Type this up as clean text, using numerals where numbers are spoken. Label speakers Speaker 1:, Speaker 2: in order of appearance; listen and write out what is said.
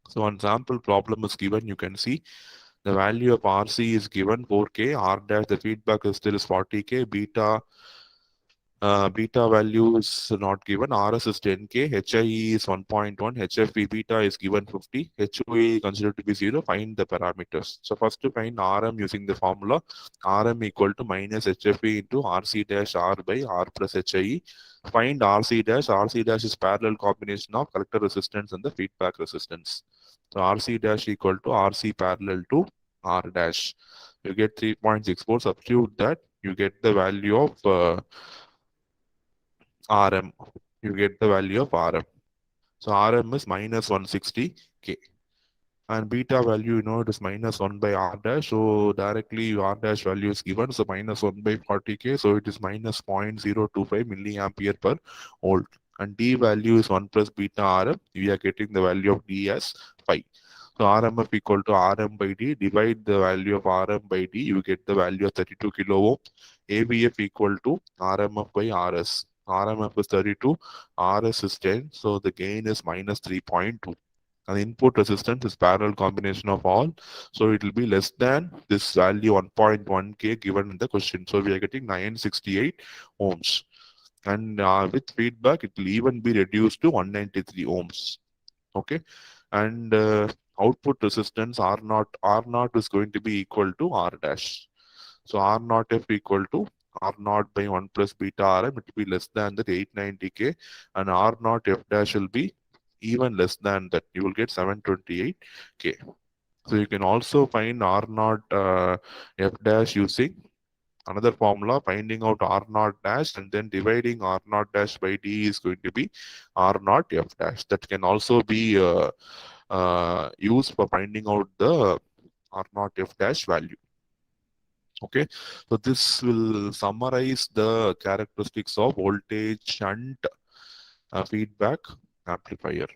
Speaker 1: So one sample problem is given. You can see the value of RC is given 4K, R dash, the feedback is still is 40K, beta value is not given, RS is 10K, HIE is 1.1, HFE beta is given 50, HOE considered to be 0, find the parameters. So first to find RM using the formula, RM equal to minus HFE into RC dash R by R plus HIE. Find RC dash is parallel combination of collector resistance and the feedback resistance. So RC dash equal to RC parallel to R dash. You get 3.64, substitute that, you get the value of RM. You get the value of RM. So RM is minus 160K. And beta value, it is minus 1 by R dash. So directly R dash value is given. So minus 1 by 40K. So it is minus 0.025 milliampere per volt. And D value is 1 plus beta RM. We are getting the value of D as 5. So RMF equal to RM by D. Divide the value of RM by D. You get the value of 32 kilo ohm. ABF equal to RMF by RS. RMF is 32. RS is 10. So the gain is minus 3.2. And input resistance is parallel combination of all. So it will be less than this value 1.1K given in the question. So we are getting 968 ohms. And with feedback, it will even be reduced to 193 ohms. Okay. And output resistance R0 is going to be equal to R dash. So R0 F equal to R0 by 1 plus beta RM. It will be less than that 890K. And R0 F dash will be even less than that. You will get 728K. So you can also find R0 F dash using another formula, finding out R0 dash and then dividing R0 dash by D is going to be R0 F dash. That can also be used for finding out the R0 F dash value. Okay, so this will summarize the characteristics of voltage shunt feedback amplifier.